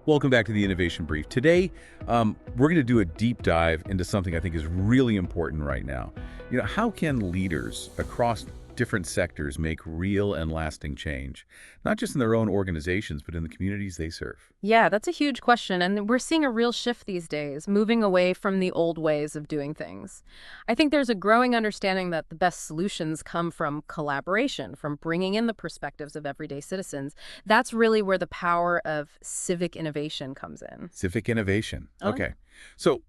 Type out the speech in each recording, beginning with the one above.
Welcome back to the Innovation Brief. Today, we're going to do a deep dive into something I think is really important right now. How can leaders across different sectors make real and lasting change, not just in their own organizations, but in the communities they serve? Yeah, that's a huge question, and we're seeing a real shift these days, moving away from the old ways of doing things. I think there's a growing understanding that the best solutions come from collaboration, from bringing in the perspectives of everyday citizens. That's really where the power of civic innovation comes in. Civic innovation. Oh, Okay. So,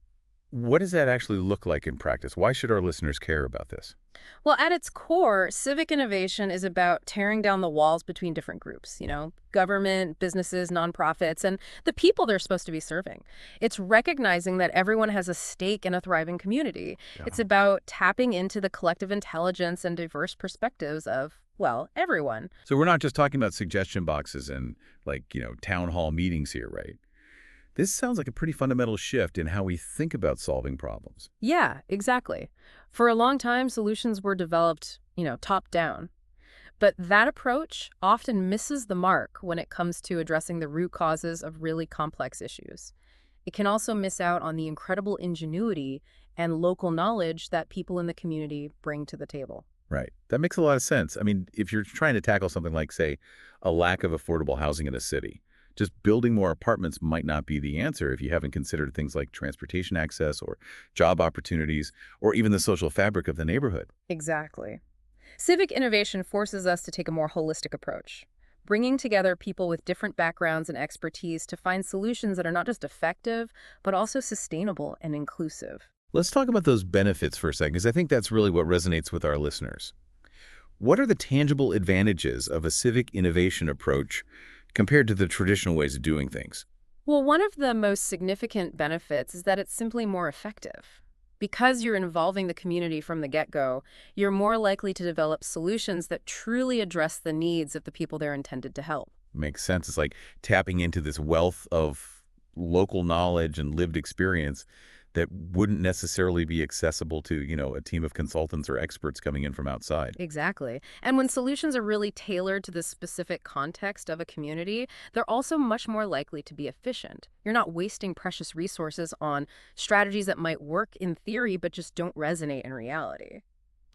what does that actually look like in practice? Why should our listeners care about this? well, at its core, civic innovation is about tearing down the walls between different groups, government, businesses, nonprofits, and the people they're supposed to be serving. It's recognizing that everyone has a stake in a thriving community. Yeah. It's about tapping into the collective intelligence and diverse perspectives of, well, everyone. So we're not just talking about suggestion boxes and town hall meetings here, right? This sounds like a pretty fundamental shift in how we think about solving problems. Yeah, exactly. For a long time, solutions were developed, top down. But that approach often misses the mark when it comes to addressing the root causes of really complex issues. It can also miss out on the incredible ingenuity and local knowledge that people in the community bring to the table. Right. That makes a lot of sense. I mean, if you're trying to tackle something like, say, a lack of affordable housing in a city, just building more apartments might not be the answer if you haven't considered things like transportation access or job opportunities or even the social fabric of the neighborhood. Exactly. Civic innovation forces us to take a more holistic approach, bringing together people with different backgrounds and expertise to find solutions that are not just effective, but also sustainable and inclusive. Let's talk about those benefits for a second, because I think that's really what resonates with our listeners. What are the tangible advantages of a civic innovation approach compared to the traditional ways of doing things? Well, one of the most significant benefits is that it's simply more effective. Because you're involving the community from the get-go, you're more likely to develop solutions that truly address the needs of the people they're intended to help. Makes sense. It's like tapping into this wealth of local knowledge and lived experience that wouldn't necessarily be accessible to, a team of consultants or experts coming in from outside. Exactly. And when solutions are really tailored to the specific context of a community, they're also much more likely to be efficient. You're not wasting precious resources on strategies that might work in theory but just don't resonate in reality.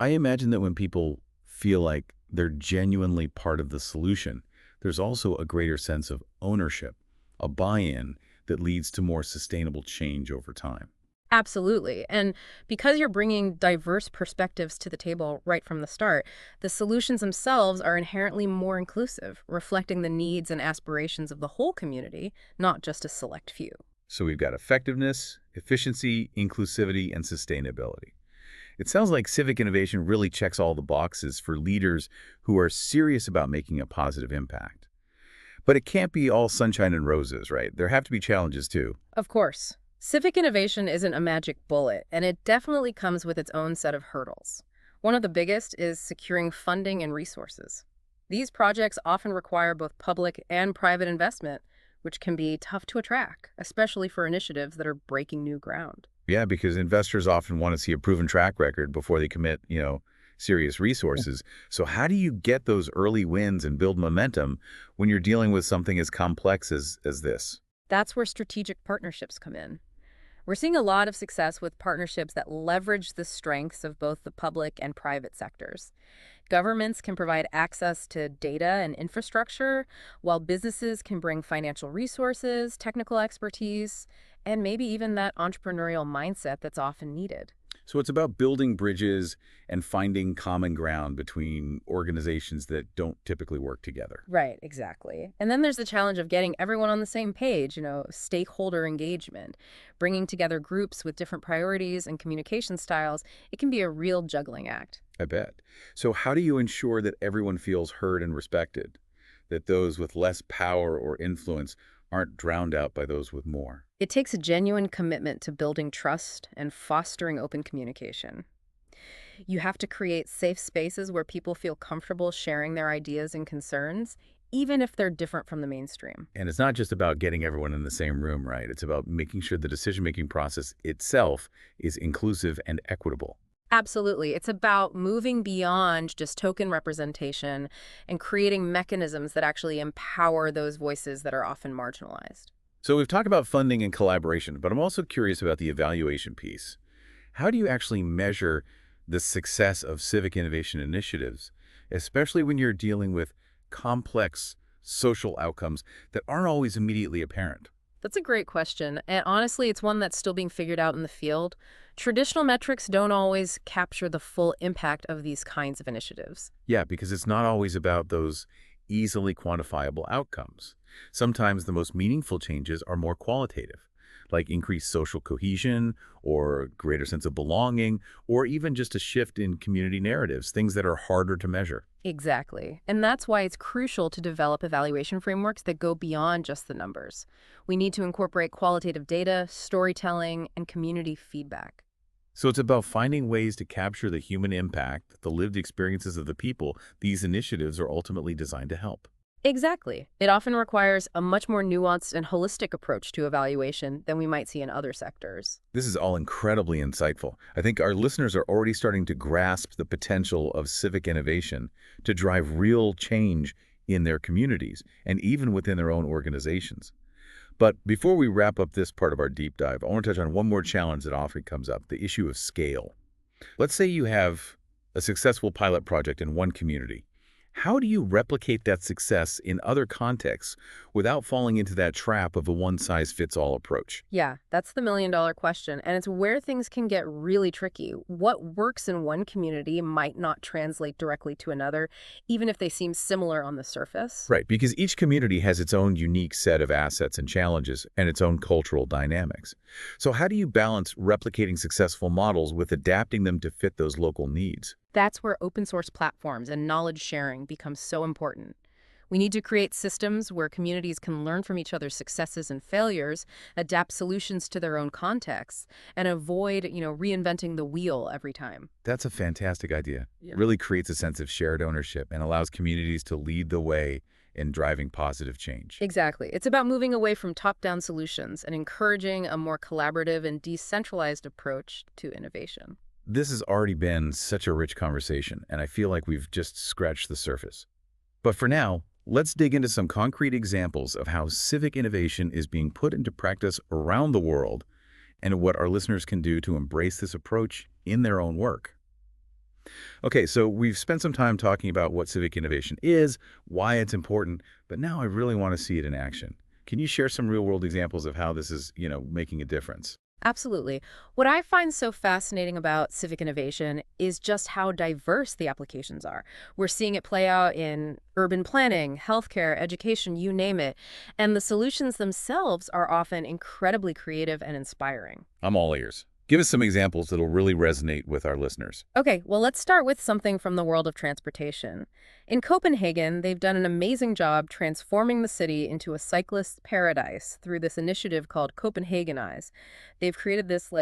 I imagine that when people feel like they're genuinely part of the solution, there's also a greater sense of ownership, a buy-in that leads to more sustainable change over time. Absolutely. And because you're bringing diverse perspectives to the table right from the start, the solutions themselves are inherently more inclusive, reflecting the needs and aspirations of the whole community, not just a select few. So we've got effectiveness, efficiency, inclusivity, and sustainability. It sounds like civic innovation really checks all the boxes for leaders who are serious about making a positive impact. But it can't be all sunshine and roses, right? There have to be challenges too. Of course, civic innovation isn't a magic bullet, and it definitely comes with its own set of hurdles. One of the biggest is securing funding and resources. These projects often require both public and private investment, which can be tough to attract, especially for initiatives that are breaking new ground. Yeah, because investors often want to see a proven track record before they commit, serious resources. So how do you get those early wins and build momentum when you're dealing with something as complex as this? That's where strategic partnerships come in. We're seeing a lot of success with partnerships that leverage the strengths of both the public and private sectors. Governments can provide access to data and infrastructure, while businesses can bring financial resources, technical expertise, and maybe even that entrepreneurial mindset that's often needed. So it's about building bridges and finding common ground between organizations that don't typically work together. Right, exactly. And then there's the challenge of getting everyone on the same page, stakeholder engagement. Bringing together groups with different priorities and communication styles, it can be a real juggling act. I bet. So how do you ensure that everyone feels heard and respected? That those with less power or influence aren't drowned out by those with more? It takes a genuine commitment to building trust and fostering open communication. You have to create safe spaces where people feel comfortable sharing their ideas and concerns, even if they're different from the mainstream. And it's not just about getting everyone in the same room, right? It's about making sure the decision-making process itself is inclusive and equitable. Absolutely. It's about moving beyond just token representation and creating mechanisms that actually empower those voices that are often marginalized. So we've talked about funding and collaboration, but I'm also curious about the evaluation piece. How do you actually measure the success of civic innovation initiatives, especially when you're dealing with complex social outcomes that aren't always immediately apparent? That's a great question, and honestly, it's one that's still being figured out in the field. Traditional metrics don't always capture the full impact of these kinds of initiatives. Yeah, because it's not always about those easily quantifiable outcomes. Sometimes the most meaningful changes are more qualitative, like increased social cohesion or greater sense of belonging, or even just a shift in community narratives, things that are harder to measure. Exactly. And that's why it's crucial to develop evaluation frameworks that go beyond just the numbers. We need to incorporate qualitative data, storytelling, and community feedback. So it's about finding ways to capture the human impact, the lived experiences of the people these initiatives are ultimately designed to help. Exactly. It often requires a much more nuanced and holistic approach to evaluation than we might see in other sectors. This is all incredibly insightful. I think our listeners are already starting to grasp the potential of civic innovation to drive real change in their communities and even within their own organizations. But before we wrap up this part of our deep dive, I want to touch on one more challenge that often comes up, the issue of scale. Let's say you have a successful pilot project in one community. How do you replicate that success in other contexts without falling into that trap of a one-size-fits-all approach? Yeah, that's the million-dollar question, and it's where things can get really tricky. What works in one community might not translate directly to another, even if they seem similar on the surface. Right, because each community has its own unique set of assets and challenges and its own cultural dynamics. So how do you balance replicating successful models with adapting them to fit those local needs? That's where open source platforms and knowledge sharing become so important. We need to create systems where communities can learn from each other's successes and failures, adapt solutions to their own contexts, and avoid, reinventing the wheel every time. That's a fantastic idea. Yeah. It really creates a sense of shared ownership and allows communities to lead the way in driving positive change. Exactly. It's about moving away from top-down solutions and encouraging a more collaborative and decentralized approach to innovation. This has already been such a rich conversation, and I feel like we've just scratched the surface. But for now, let's dig into some concrete examples of how civic innovation is being put into practice around the world and what our listeners can do to embrace this approach in their own work. Okay, so we've spent some time talking about what civic innovation is, why it's important, but now I really want to see it in action. Can you share some real-world examples of how this is, making a difference? Absolutely. What I find so fascinating about civic innovation is just how diverse the applications are. We're seeing it play out in urban planning, healthcare, education, you name it. And the solutions themselves are often incredibly creative and inspiring. I'm all ears. Give us some examples that'll really resonate with our listeners. Okay, well, let's start with something from the world of transportation. In Copenhagen, they've done an amazing job transforming the city into a cyclist paradise through this initiative called Copenhagenize. They've created this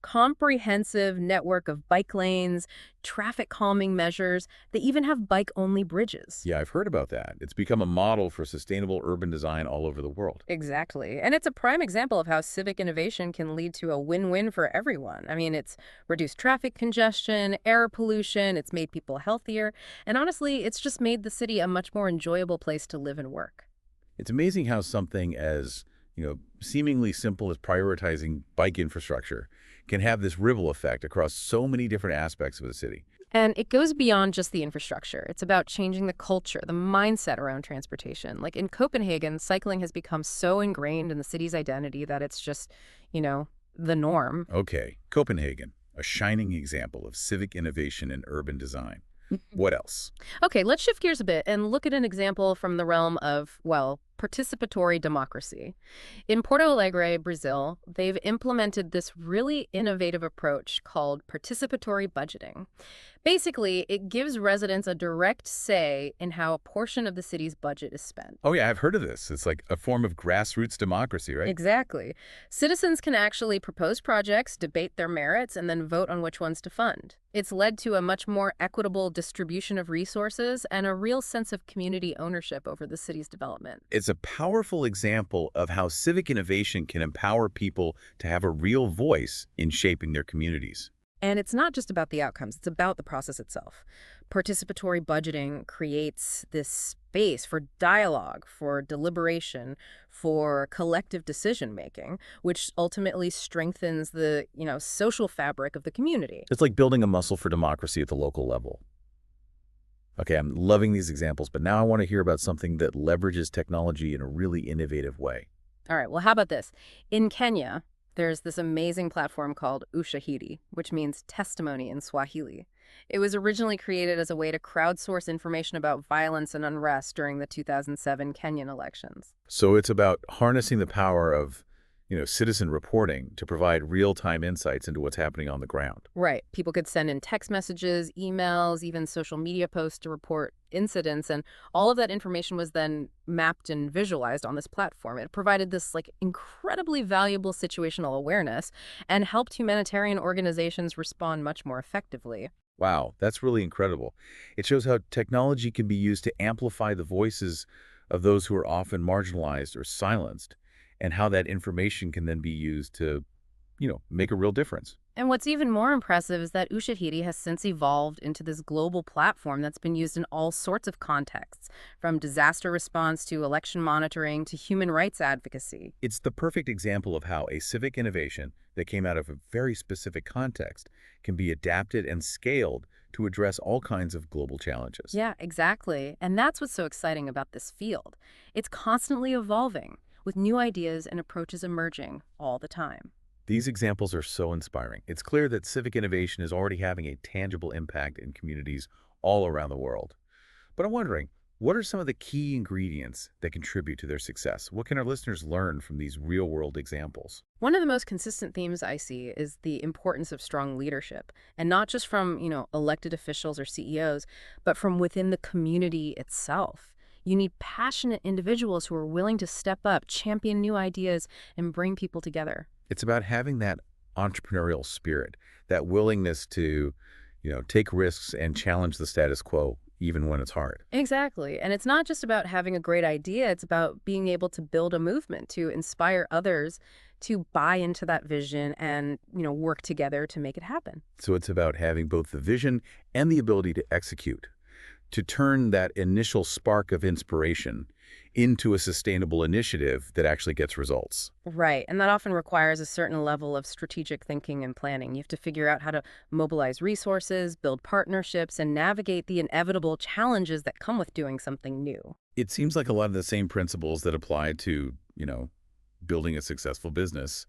comprehensive network of bike lanes, traffic calming measures. They even have bike-only bridges. Yeah, I've heard about that. It's become a model for sustainable urban design all over the world. Exactly. And it's a prime example of how civic innovation can lead to a win-win for everyone. I mean, it's reduced traffic congestion, air pollution, it's made people healthier, and honestly, it's just made the city a much more enjoyable place to live and work. It's amazing how something as, seemingly simple as prioritizing bike infrastructure can have this ripple effect across so many different aspects of the city. And it goes beyond just the infrastructure. It's about changing the culture, the mindset around transportation. Like in Copenhagen, cycling has become so ingrained in the city's identity that it's just, the norm. Okay, Copenhagen, a shining example of civic innovation in urban design. What else? Okay, let's shift gears a bit and look at an example from the realm of, well, participatory democracy. In Porto Alegre, Brazil, they've implemented this really innovative approach called participatory budgeting. Basically, it gives residents a direct say in how a portion of the city's budget is spent. Oh yeah, I've heard of this. It's like a form of grassroots democracy, right? Exactly. Citizens can actually propose projects, debate their merits, and then vote on which ones to fund. It's led to a much more equitable distribution of resources and a real sense of community ownership over the city's development. It's a powerful example of how civic innovation can empower people to have a real voice in shaping their communities. And it's not just about the outcomes, it's about the process itself. Participatory budgeting creates this space for dialogue, for deliberation, for collective decision making, which ultimately strengthens the, social fabric of the community. It's like building a muscle for democracy at the local level. Okay, I'm loving these examples, but now I want to hear about something that leverages technology in a really innovative way. All right, well, how about this? In Kenya, there's this amazing platform called Ushahidi, which means testimony in Swahili. It was originally created as a way to crowdsource information about violence and unrest during the 2007 Kenyan elections. So it's about harnessing the power of, citizen reporting to provide real-time insights into what's happening on the ground. Right. People could send in text messages, emails, even social media posts to report incidents, and all of that information was then mapped and visualized on this platform. It provided this incredibly valuable situational awareness and helped humanitarian organizations respond much more effectively. Wow, that's really incredible. It shows how technology can be used to amplify the voices of those who are often marginalized or silenced, and how that information can then be used to, make a real difference. And what's even more impressive is that Ushahidi has since evolved into this global platform that's been used in all sorts of contexts, from disaster response to election monitoring to human rights advocacy. It's the perfect example of how a civic innovation that came out of a very specific context can be adapted and scaled to address all kinds of global challenges. Yeah, exactly. And that's what's so exciting about this field. It's constantly evolving, with new ideas and approaches emerging all the time. These examples are so inspiring. It's clear that civic innovation is already having a tangible impact in communities all around the world. But I'm wondering, what are some of the key ingredients that contribute to their success? What can our listeners learn from these real-world examples? One of the most consistent themes I see is the importance of strong leadership, and not just from, elected officials or CEOs, but from within the community itself. You need passionate individuals who are willing to step up, champion new ideas, and bring people together. It's about having that entrepreneurial spirit, that willingness to, take risks and challenge the status quo, even when it's hard. Exactly. And it's not just about having a great idea, it's about being able to build a movement to inspire others to buy into that vision and, work together to make it happen. So it's about having both the vision and the ability to execute, to turn that initial spark of inspiration into a sustainable initiative that actually gets results. Right. And that often requires a certain level of strategic thinking and planning. You have to figure out how to mobilize resources, build partnerships, and navigate the inevitable challenges that come with doing something new. It seems like a lot of the same principles that apply to, building a successful business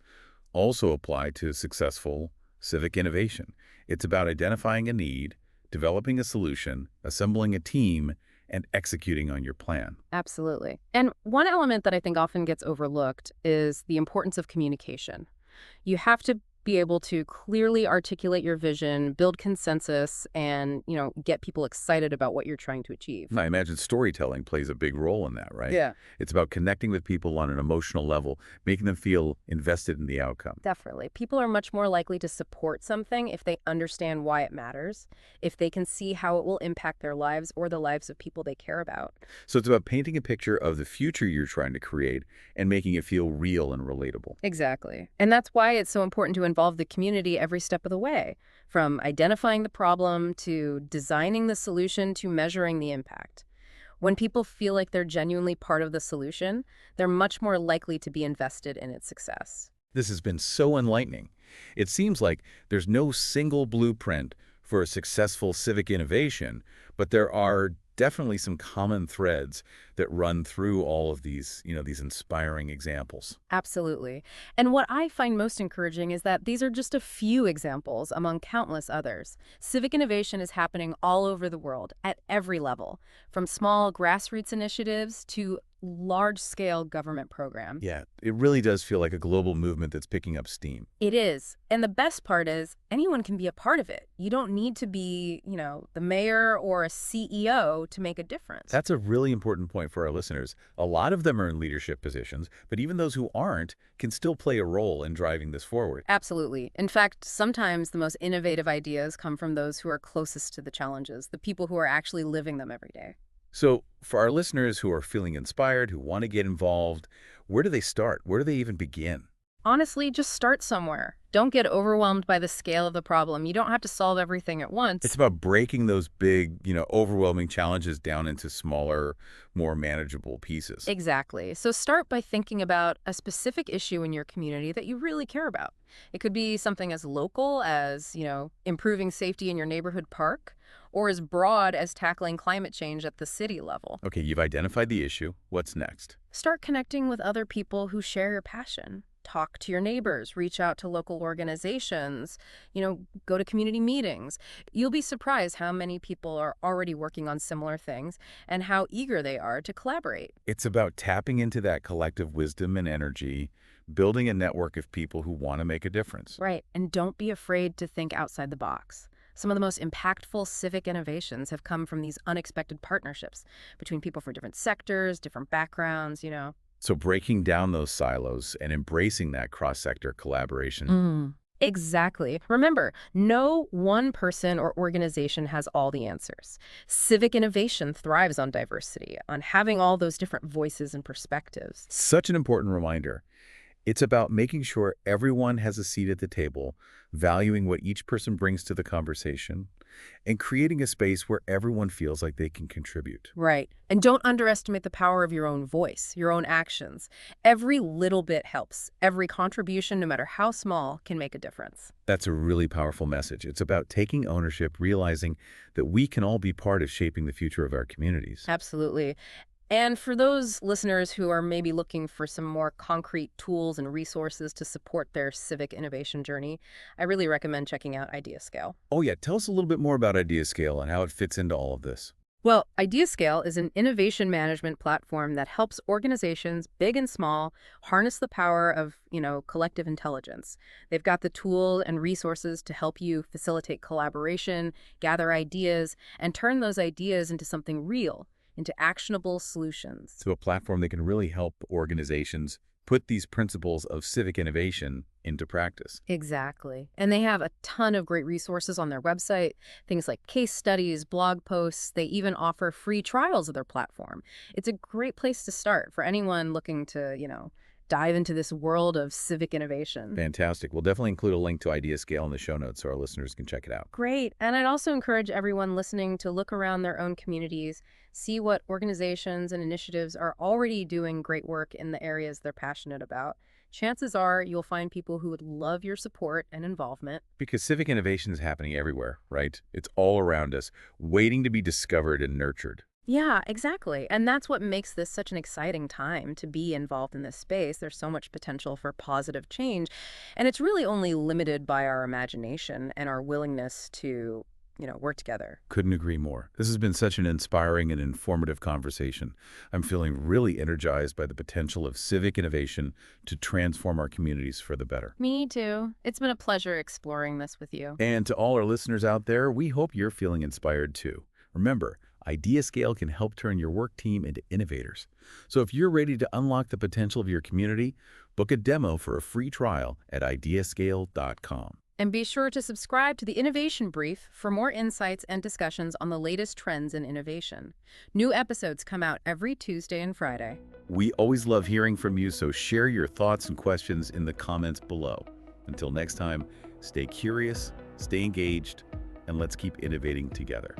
also apply to successful civic innovation. It's about identifying a need, developing a solution, assembling a team, and executing on your plan. Absolutely. And one element that I think often gets overlooked is the importance of communication. You have to be able to clearly articulate your vision, build consensus, and, get people excited about what you're trying to achieve. And I imagine storytelling plays a big role in that, right? Yeah. It's about connecting with people on an emotional level, making them feel invested in the outcome. Definitely. People are much more likely to support something if they understand why it matters, if they can see how it will impact their lives or the lives of people they care about. So it's about painting a picture of the future you're trying to create and making it feel real and relatable. Exactly. And that's why it's so important to involve the community every step of the way, from identifying the problem to designing the solution to measuring the impact. When people feel like they're genuinely part of the solution, they're much more likely to be invested in its success. This has been so enlightening. It seems like there's no single blueprint for a successful civic innovation, but there are definitely some common threads that run through all of these, these inspiring examples. Absolutely. And what I find most encouraging is that these are just a few examples among countless others. Civic innovation is happening all over the world at every level, from small grassroots initiatives to large-scale government programs. Yeah, it really does feel like a global movement that's picking up steam. It is. And the best part is anyone can be a part of it. You don't need to be, the mayor or a CEO to make a difference. That's a really important point for our listeners. A lot of them are in leadership positions, but even those who aren't can still play a role in driving this forward. Absolutely. In fact, sometimes the most innovative ideas come from those who are closest to the challenges, the people who are actually living them every day. So for our listeners who are feeling inspired, who want to get involved, where do they start? Where do they even begin? Honestly, just start somewhere. Don't get overwhelmed by the scale of the problem. You don't have to solve everything at It's once. about breaking those big, overwhelming challenges down into smaller, more manageable pieces. Exactly. So start by thinking about a specific issue in your community that you really care about. It could be something as local as, improving safety in your neighborhood park, or as broad as tackling climate change at the city level. Okay, you've identified the issue. What's next? Start connecting with other people who share your passion. Talk to your neighbors, reach out to local organizations, go to community meetings. You'll be surprised how many people are already working on similar things and how eager they are to collaborate. It's about tapping into that collective wisdom and energy, building a network of people who want to make a difference. Right. And don't be afraid to think outside the box. Some of the most impactful civic innovations have come from these unexpected partnerships between people from different sectors, different backgrounds. So breaking down those silos and embracing that cross-sector collaboration. Exactly. Remember, no one person or organization has all the answers. Civic innovation thrives on diversity, on having all those different voices and perspectives. Such an important reminder. It's about making sure everyone has a seat at the table, valuing what each person brings to the conversation, and creating a space where everyone feels like they can contribute. Right. And don't underestimate the power of your own voice, your own actions. Every little bit helps. Every contribution, no matter how small, can make a difference. That's a really powerful message. It's about taking ownership, realizing that we can all be part of shaping the future of our communities. Absolutely. And for those listeners who are maybe looking for some more concrete tools and resources to support their civic innovation journey, I really recommend checking out IdeaScale. Oh yeah, tell us a little bit more about IdeaScale and how it fits into all of this. Well, IdeaScale is an innovation management platform that helps organizations, big and small, harness the power of, collective intelligence. They've got the tools and resources to help you facilitate collaboration, gather ideas, and turn those ideas into something real, into actionable solutions. To a platform that can really help organizations put these principles of civic innovation into practice. Exactly. And they have a ton of great resources on their website, things like case studies, blog posts. They even offer free trials of their platform. It's a great place to start for anyone looking to, dive into this world of civic innovation. Fantastic. We'll definitely include a link to IdeaScale in the show notes so our listeners can check it out. Great. And I'd also encourage everyone listening to look around their own communities, see what organizations and initiatives are already doing great work in the areas they're passionate about. Chances are you'll find people who would love your support and involvement. Because civic innovation is happening everywhere, right? It's all around us, waiting to be discovered and nurtured. Yeah, exactly. And that's what makes this such an exciting time to be involved in this space. There's so much potential for positive change. And it's really only limited by our imagination and our willingness to, work together. Couldn't agree more. This has been such an inspiring and informative conversation. I'm feeling really energized by the potential of civic innovation to transform our communities for the better. Me too. It's been a pleasure exploring this with you. And to all our listeners out there, we hope you're feeling inspired too. Remember, IdeaScale can help turn your work team into innovators. So if you're ready to unlock the potential of your community, book a demo for a free trial at ideascale.com. And be sure to subscribe to the Innovation Brief for more insights and discussions on the latest trends in innovation. New episodes come out every Tuesday and Friday. We always love hearing from you, so share your thoughts and questions in the comments below. Until next time, stay curious, stay engaged, and let's keep innovating together.